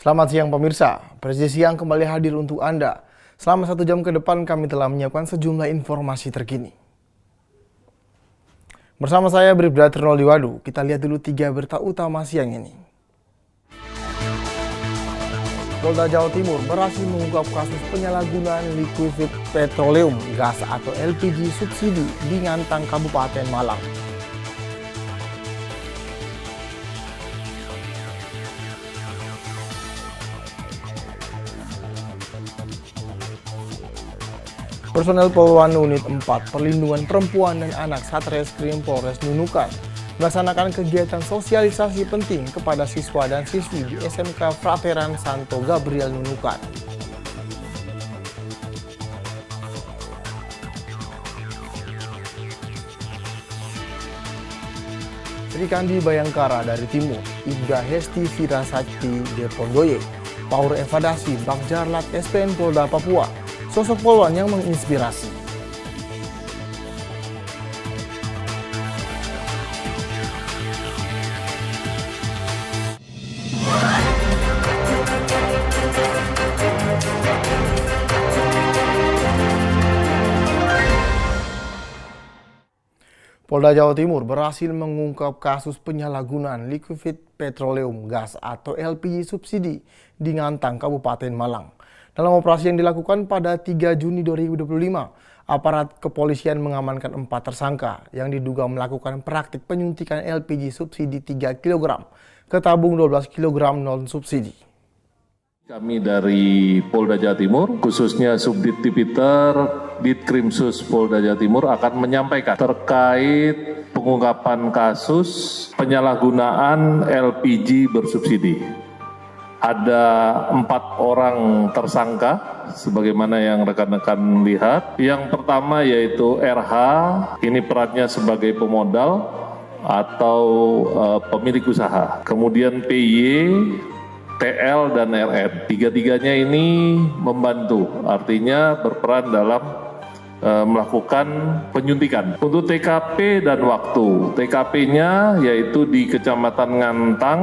Selamat siang pemirsa, Presisi Siang kembali hadir untuk Anda. Selama 1 jam ke depan kami telah menyiapkan sejumlah informasi terkini. Bersama saya Bribda Ternoldi Wadu, kita lihat dulu 3 berita utama siang ini. Polda Jawa Timur berhasil mengungkap kasus penyalahgunaan liquefied petroleum gas atau LPG subsidi di Ngantang, Kabupaten Malang. Personel Poluan Unit 4 Perlindungan Perempuan dan Anak Satreskrim Polres Nunukan melaksanakan kegiatan sosialisasi penting kepada siswa dan siswi di SMK Frateran Santo Gabriel Nunukan. Sri Kandi Bayangkara dari Timur, Ibda Hesti Firasakti Depondoye, Paur Evadasi Bakjarlat SPN Polda Papua, sosok polwan yang menginspirasi. Polda Jawa Timur berhasil mengungkap kasus penyalahgunaan liquefied petroleum gas atau LPG subsidi di Ngantang, Kabupaten Malang. Dalam operasi yang dilakukan pada 3 Juni 2025, aparat kepolisian mengamankan 4 tersangka yang diduga melakukan praktik penyuntikan LPG subsidi 3 kg ke tabung 12 kg non-subsidi. Kami dari Polda Jawa Timur, khususnya Subdit Tipiter, Ditkrimsus Polda Jawa Timur akan menyampaikan terkait pengungkapan kasus penyalahgunaan LPG bersubsidi. Ada 4 orang tersangka, sebagaimana yang rekan-rekan lihat. Yang pertama yaitu RH, ini perannya sebagai pemodal atau pemilik usaha. Kemudian PY, TL, dan RN. Tiga-tiganya ini membantu, artinya berperan dalam melakukan penyuntikan. Untuk TKP dan waktu, TKP-nya yaitu di Kecamatan Ngantang,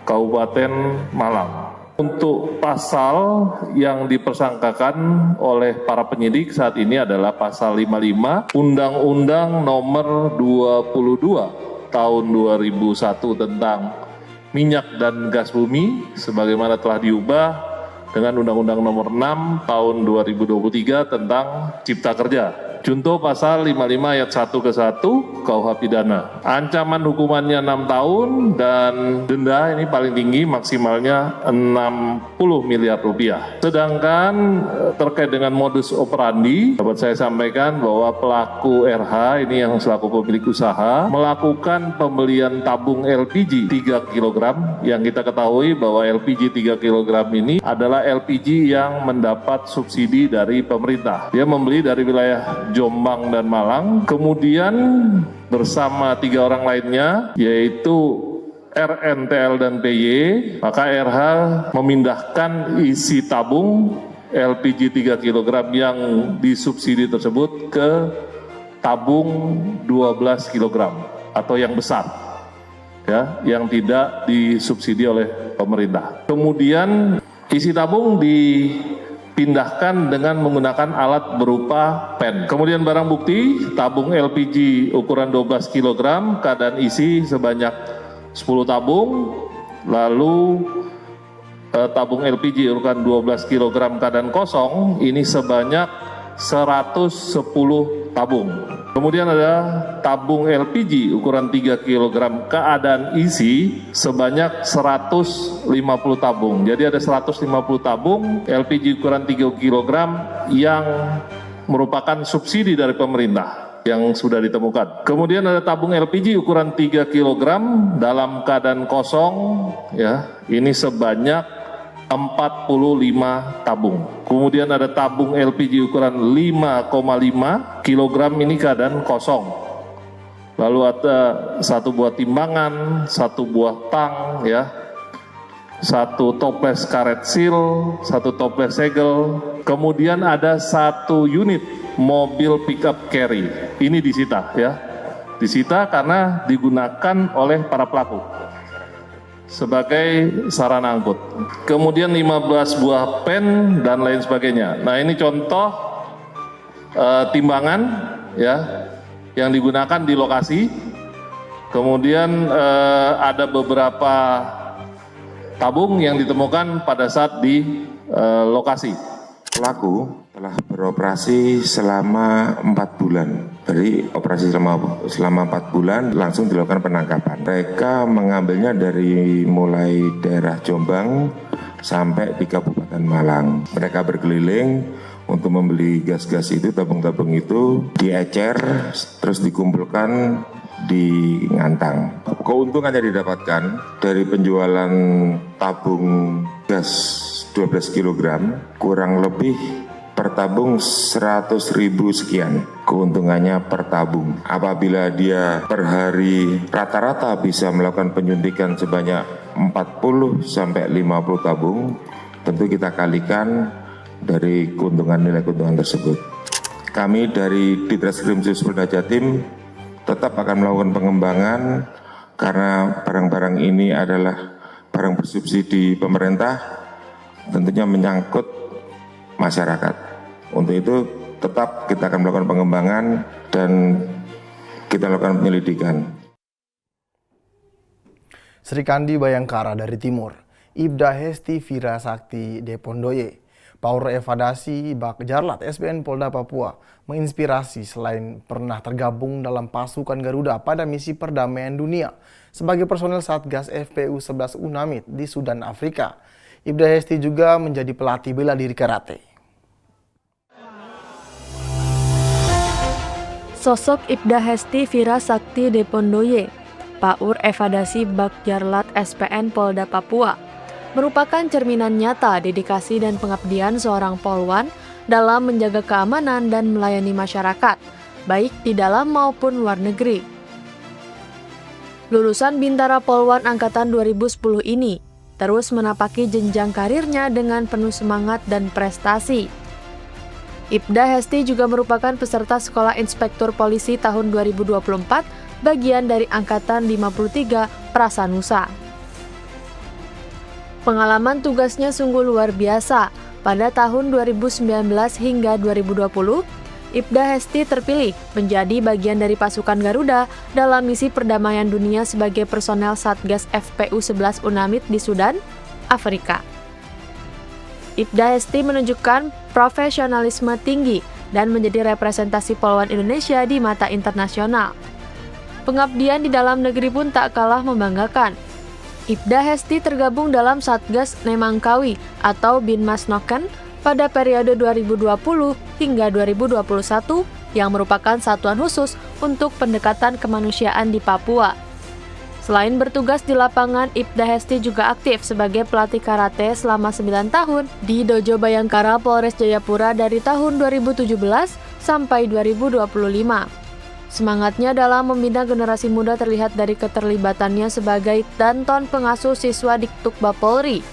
Kabupaten Malang. Untuk pasal yang dipersangkakan oleh para penyidik saat ini adalah pasal 55 Undang-Undang Nomor 22 Tahun 2001 tentang minyak dan gas bumi, sebagaimana telah diubah dengan Undang-Undang Nomor 6 Tahun 2023 tentang Cipta Kerja. Contoh pasal 55 ayat 1 ke 1 KUH Pidana. Ancaman hukumannya 6 tahun dan denda ini paling tinggi maksimalnya 60 miliar rupiah. Sedangkan terkait dengan modus operandi, dapat saya sampaikan bahwa pelaku RH ini yang selaku pemilik usaha melakukan pembelian tabung LPG 3 kg yang kita ketahui bahwa LPG 3 kg ini adalah LPG yang mendapat subsidi dari pemerintah. Dia membeli dari wilayah Jombang dan Malang, kemudian bersama 3 orang lainnya yaitu RN, TL, dan PY, maka RH memindahkan isi tabung LPG 3 kg yang disubsidi tersebut ke tabung 12 kg atau yang besar, ya, yang tidak disubsidi oleh pemerintah. Kemudian isi tabung dipindahkan dengan menggunakan alat berupa pen. Kemudian barang bukti, tabung LPG ukuran 12 kg, keadaan isi sebanyak 10 tabung, lalu tabung LPG ukuran 12 kg keadaan kosong, ini sebanyak 110 tabung. Kemudian ada tabung LPG ukuran 3 kg keadaan isi sebanyak 150 tabung. Jadi ada 150 tabung LPG ukuran 3 kg yang merupakan subsidi dari pemerintah yang sudah ditemukan. Kemudian ada tabung LPG ukuran 3 kg dalam keadaan kosong, ya, ini sebanyak 45 tabung. Kemudian ada tabung LPG ukuran 5,5 kg ini keadaan kosong. Lalu ada 1 buah timbangan, 1 buah tang, ya, 1 toples karet seal, 1 toples segel. Kemudian ada 1 unit mobil pickup carry. Ini disita, ya. Disita karena digunakan oleh para pelaku. sebagai sarana angkut. Kemudian 15 buah pen dan lain sebagainya. Nah, ini contoh timbangan ya yang digunakan di lokasi. Kemudian ada beberapa tabung yang ditemukan pada saat di lokasi. Pelaku telah beroperasi selama 4 bulan. Dari operasi selama 4 bulan langsung dilakukan penangkapan. Mereka mengambilnya dari mulai daerah Jombang sampai di Kabupaten Malang. Mereka berkeliling untuk membeli gas-gas itu, tabung-tabung itu diecer, terus dikumpulkan di Ngantang. Keuntungan yang didapatkan dari penjualan tabung gas 12 kg kurang lebih per tabung 100.000 sekian keuntungannya per tabung. Apabila dia per hari rata-rata bisa melakukan penyuntikan sebanyak 40 sampai 50 tabung, tentu kita kalikan dari nilai keuntungan tersebut. Kami dari Ditreskrimsus Polda Jatim tetap akan melakukan pengembangan karena barang-barang ini adalah barang bersubsidi pemerintah, tentunya menyangkut masyarakat. Untuk itu tetap kita akan melakukan pengembangan dan kita lakukan penyelidikan. Sri Kandi Bayangkara dari Timur, Ibda Hesti Vira Sakti Depondoye, Paur Evadasi Bak Jarlat SPN Polda Papua menginspirasi selain pernah tergabung dalam pasukan Garuda pada misi perdamaian dunia sebagai personel Satgas FPU 11 UNAMID di Sudan, Afrika. Ibda Hesti juga menjadi pelatih bela diri karate. Sosok Ibda Hesti Vira Sakti Depondoye, Paur Evadasi Bak Jarlat SPN Polda Papua, merupakan cerminan nyata dedikasi dan pengabdian seorang polwan dalam menjaga keamanan dan melayani masyarakat, baik di dalam maupun luar negeri. Lulusan Bintara Polwan Angkatan 2010 ini terus menapaki jenjang karirnya dengan penuh semangat dan prestasi. Ibda Hesti juga merupakan peserta Sekolah Inspektur Polisi tahun 2024, bagian dari Angkatan 53 Prasanusa. Pengalaman tugasnya sungguh luar biasa. Pada tahun 2019 hingga 2020, Ibda Hesti terpilih menjadi bagian dari pasukan Garuda dalam misi perdamaian dunia sebagai personel Satgas FPU 11 UNAMID di Sudan, Afrika. Ibda Hesti menunjukkan profesionalisme tinggi dan menjadi representasi polwan Indonesia di mata internasional. Pengabdian di dalam negeri pun tak kalah membanggakan. Ibda Hesti tergabung dalam Satgas Nemangkawi atau Binmas Noken pada periode 2020 hingga 2021 yang merupakan satuan khusus untuk pendekatan kemanusiaan di Papua. Selain bertugas di lapangan, Ibda Hesti juga aktif sebagai pelatih karate selama 9 tahun di Dojo Bayangkara Polres Jayapura dari tahun 2017 sampai 2025. Semangatnya dalam membina generasi muda terlihat dari keterlibatannya sebagai danton pengasuh siswa Diktukbap Polri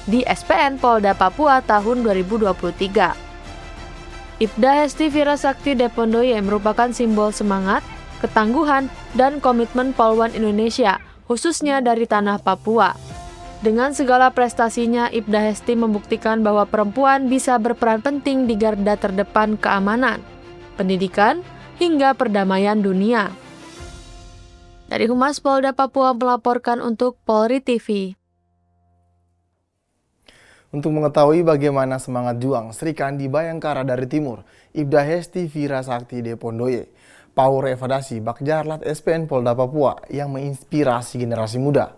di SPN Polda Papua tahun 2023. Ibda Hesti Vira Sakti Depondoye merupakan simbol semangat, ketangguhan, dan komitmen polwan Indonesia, khususnya dari tanah Papua. Dengan segala prestasinya, Ibda Hesti membuktikan bahwa perempuan bisa berperan penting di garda terdepan keamanan, pendidikan, hingga perdamaian dunia. Dari Humas Polda Papua melaporkan untuk Polri TV. Untuk mengetahui bagaimana semangat juang Sri Kandi Bayangkara dari Timur, Ibda Hesti Vira Sakti Depondoye, Paur Evadasi Bak Jarlat SPN Polda Papua yang menginspirasi generasi muda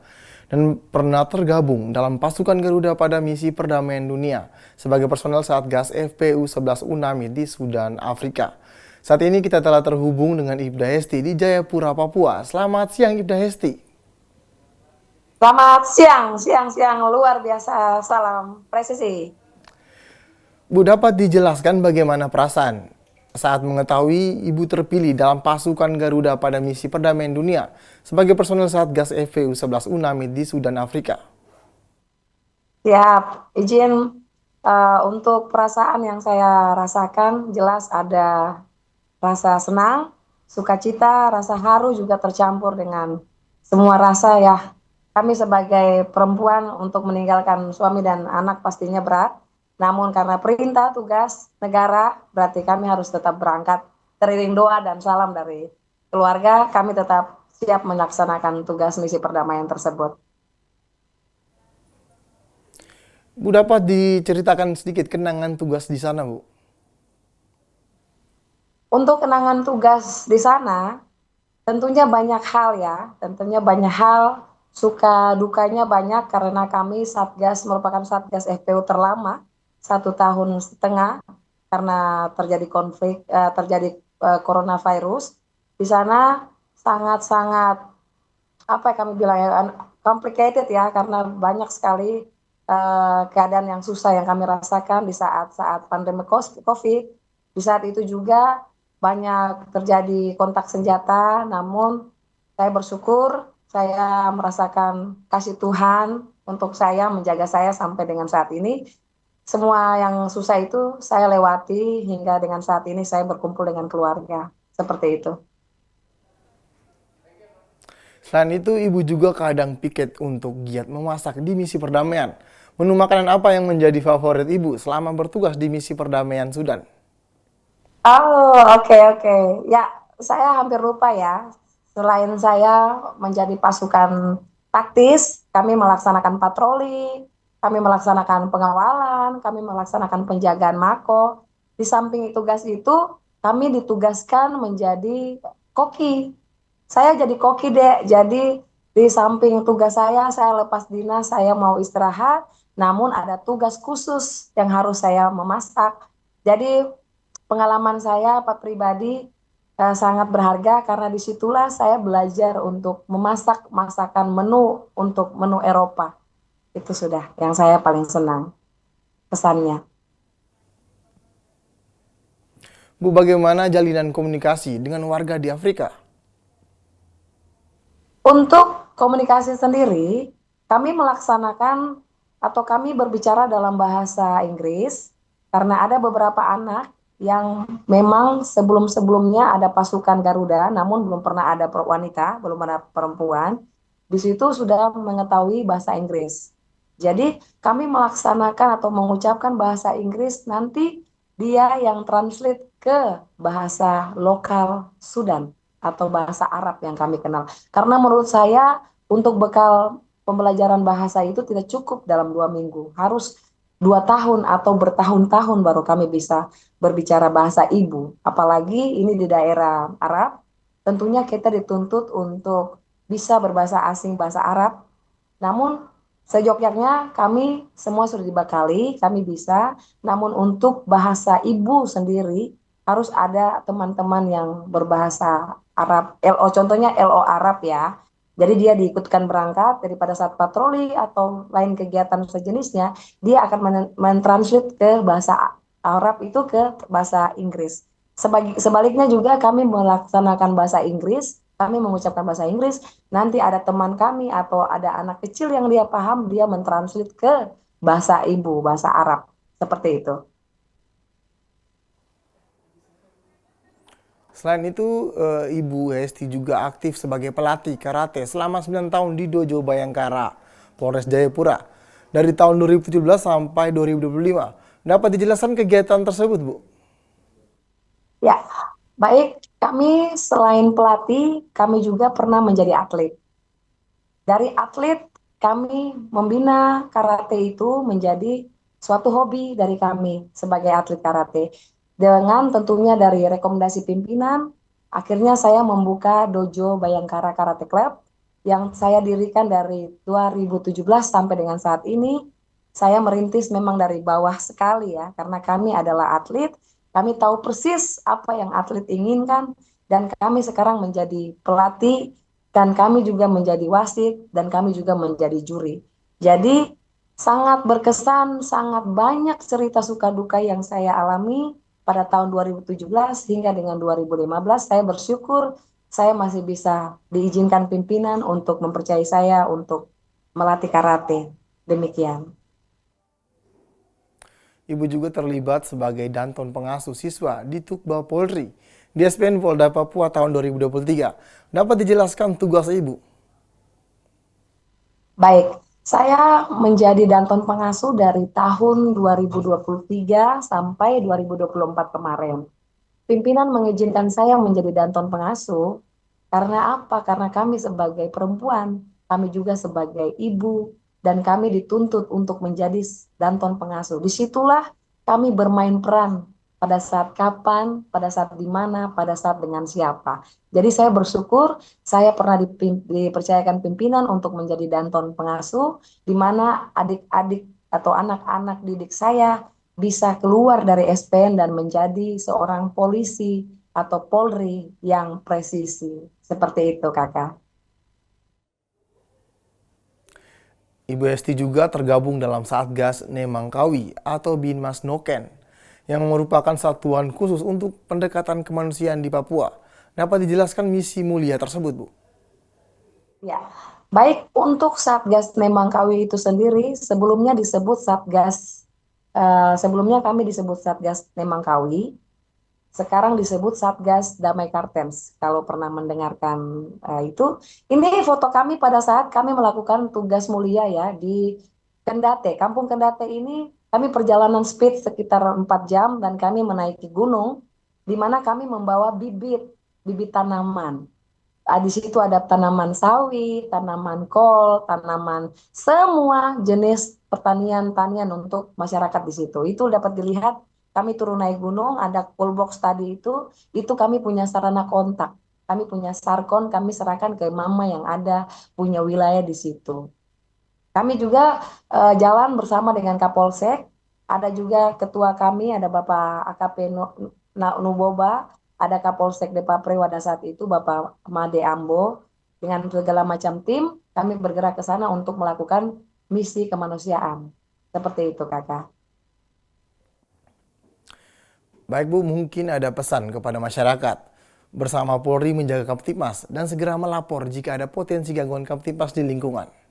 dan pernah tergabung dalam pasukan Garuda pada misi perdamaian dunia sebagai personel Satgas FPU 11 UNAMID di Sudan, Afrika. Saat ini kita telah terhubung dengan Ibda Hesti di Jayapura, Papua. Selamat siang Ibda Hesti. Selamat siang luar biasa, salam presisi. Bu, dapat dijelaskan bagaimana perasaan saat mengetahui Ibu terpilih dalam pasukan Garuda pada misi perdamaian dunia sebagai personel Satgas FPU 11 UNAMID di Sudan, Afrika? Siap, izin untuk perasaan yang saya rasakan jelas ada rasa senang, sukacita, rasa haru juga tercampur dengan semua rasa ya. kami sebagai perempuan untuk meninggalkan suami dan anak pastinya berat. Namun karena perintah tugas negara, berarti kami harus tetap berangkat. Teriring doa dan salam dari keluarga, kami tetap siap melaksanakan tugas misi perdamaian tersebut. Bu, dapat diceritakan sedikit kenangan tugas di sana, Bu? Untuk kenangan tugas di sana, tentunya banyak hal ya, tentunya banyak hal, suka dukanya banyak karena kami Satgas merupakan Satgas FPU terlama, 1,5 tahun karena terjadi konflik, terjadi coronavirus. Di sana sangat-sangat, apa yang kami bilang ya, complicated ya, karena banyak sekali keadaan yang susah yang kami rasakan di saat-saat pandemi COVID. Di saat itu juga banyak terjadi kontak senjata, namun saya bersyukur saya merasakan kasih Tuhan untuk saya menjaga saya sampai dengan saat ini. Semua yang susah itu saya lewati hingga dengan saat ini saya berkumpul dengan keluarga. Seperti itu. Selain itu, Ibu juga kadang piket untuk giat memasak di misi perdamaian. Menu makanan apa yang menjadi favorit Ibu selama bertugas di misi perdamaian Sudan? Oh, oke, oke. Ya, saya hampir lupa ya. Selain saya menjadi pasukan taktis, kami melaksanakan patroli, kami melaksanakan pengawalan, kami melaksanakan penjagaan mako. Di samping tugas itu, kami ditugaskan menjadi koki. Saya jadi koki, Dek. Jadi di samping tugas saya lepas dinas, saya mau istirahat, namun ada tugas khusus yang harus saya memasak. Jadi pengalaman saya Pak pribadi sangat berharga karena disitulah saya belajar untuk memasak masakan menu untuk menu Eropa. Itu sudah yang saya paling senang pesannya. Bu, bagaimana jalinan komunikasi dengan warga di Afrika? Untuk komunikasi sendiri, kami melaksanakan atau kami berbicara dalam bahasa Inggris karena ada beberapa anak yang memang sebelum-sebelumnya ada pasukan Garuda, namun belum pernah ada wanita, belum ada perempuan. Di situ sudah mengetahui bahasa Inggris. Jadi kami melaksanakan atau mengucapkan bahasa Inggris, nanti dia yang translate ke bahasa lokal Sudan atau bahasa Arab yang kami kenal. Karena menurut saya untuk bekal pembelajaran bahasa itu tidak cukup dalam 2 minggu. Harus 2 tahun atau bertahun-tahun baru kami bisa berbicara bahasa ibu. Apalagi ini di daerah Arab, tentunya kita dituntut untuk bisa berbahasa asing bahasa Arab. Namun sejokjaknya kami semua sudah dibekali, kami bisa. Namun untuk bahasa ibu sendiri harus ada teman-teman yang berbahasa Arab, LO contohnya LO Arab ya. Jadi dia diikutkan berangkat daripada saat patroli atau lain kegiatan sejenisnya, dia akan mentranslate ke bahasa Arab itu ke bahasa Inggris. Sebaliknya juga kami melaksanakan bahasa Inggris, kami mengucapkan bahasa Inggris, nanti ada teman kami atau ada anak kecil yang dia paham, dia mentranslate ke bahasa ibu, bahasa Arab. Seperti itu. Selain itu, Ibu Hesti juga aktif sebagai pelatih karate selama 9 tahun di Dojo Bayangkara, Polres Jayapura. Dari tahun 2017 sampai 2025. Dapat dijelaskan kegiatan tersebut, Bu? Ya, baik. Kami selain pelatih, kami juga pernah menjadi atlet. Dari atlet, kami membina karate itu menjadi suatu hobi dari kami sebagai atlet karate. Dengan tentunya dari rekomendasi pimpinan, akhirnya saya membuka Dojo Bayangkara Karate Club yang saya dirikan dari 2017 sampai dengan saat ini. Saya merintis memang dari bawah sekali ya, karena kami adalah atlet, kami tahu persis apa yang atlet inginkan, dan kami sekarang menjadi pelatih, dan kami juga menjadi wasit, dan kami juga menjadi juri. Jadi sangat berkesan, sangat banyak cerita suka duka yang saya alami pada tahun 2017 hingga dengan 2015. Saya bersyukur saya masih bisa diizinkan pimpinan untuk mempercayai saya untuk melatih karate. Demikian. Ibu juga terlibat sebagai danton pengasuh siswa di Tukbal Polri di SPN Polda Papua tahun 2023. Dapat dijelaskan tugas Ibu? Baik, saya menjadi Danton Pengasuh dari tahun 2023 sampai 2024 kemarin. Pimpinan mengizinkan saya menjadi Danton Pengasuh karena apa? Karena kami sebagai perempuan, kami juga sebagai ibu, dan kami dituntut untuk menjadi Danton Pengasuh. Disitulah kami bermain peran pada saat kapan, pada saat di mana, pada saat dengan siapa. Jadi saya bersyukur saya pernah dipercayakan pimpinan untuk menjadi Danton Pengasuh, di mana adik-adik atau anak-anak didik saya bisa keluar dari SPN dan menjadi seorang polisi atau Polri yang presisi. Seperti itu, Kakak. Ibu Hesti juga tergabung dalam Satgas Nemangkawi atau Binmas Noken yang merupakan satuan khusus untuk pendekatan kemanusiaan di Papua. Dapat dijelaskan misi mulia tersebut, Bu? Ya, baik untuk Satgas Nemangkawi itu sendiri, sebelumnya kami disebut Satgas Nemangkawi, sekarang disebut Satgas Damai Kartens. Kalau pernah mendengarkan itu, ini foto kami pada saat kami melakukan tugas mulia ya di Kendate, Kampung Kendate ini. Kami perjalanan speed sekitar 4 jam dan kami menaiki gunung, di mana kami membawa bibit tanaman. Di situ ada tanaman sawit, tanaman kol, tanaman semua jenis pertanian-tanian untuk masyarakat di situ. Itu dapat dilihat kami turun naik gunung, ada cool box tadi itu kami punya sarana kontak. Kami punya sarkon, kami serahkan ke mama yang ada punya wilayah di situ. Kami juga jalan bersama dengan Kapolsek, ada juga ketua kami, ada Bapak AKP Nuboba, ada Kapolsek Depapre pada saat itu Bapak Made Ambo, dengan segala macam tim, kami bergerak ke sana untuk melakukan misi kemanusiaan. Seperti itu, Kakak. Baik, Bu, mungkin ada pesan kepada masyarakat bersama Polri menjaga Kamtipmas dan segera melapor jika ada potensi gangguan Kamtipmas di lingkungan.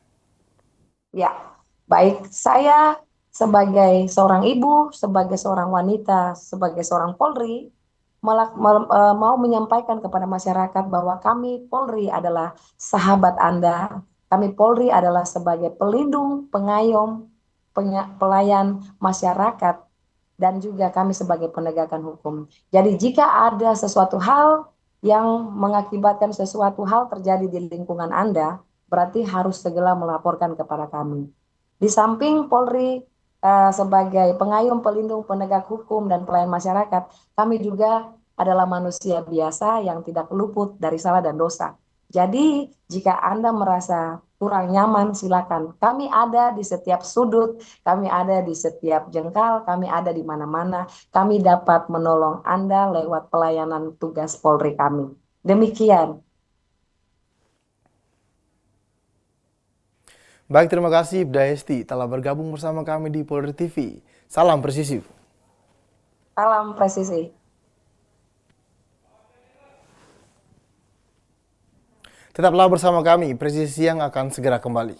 Ya, baik saya sebagai seorang ibu, sebagai seorang wanita, sebagai seorang Polri, mau menyampaikan kepada masyarakat bahwa kami Polri adalah sahabat Anda. Kami Polri adalah sebagai pelindung, pengayom, pelayan masyarakat, dan juga kami sebagai penegakan hukum. Jadi jika ada sesuatu hal yang mengakibatkan sesuatu hal terjadi di lingkungan Anda, berarti harus segera melaporkan kepada kami. Di samping Polri sebagai pengayom, pelindung, penegak hukum, dan pelayan masyarakat, kami juga adalah manusia biasa yang tidak luput dari salah dan dosa. Jadi, jika Anda merasa kurang nyaman, silakan. Kami ada di setiap sudut, kami ada di setiap jengkal, kami ada di mana-mana. Kami dapat menolong Anda lewat pelayanan tugas Polri kami. Demikian. Baik, terima kasih Ibda Hesti telah bergabung bersama kami di Polri TV. Salam presisi. Salam presisi. Tetaplah bersama kami, Presisi Siang akan segera kembali.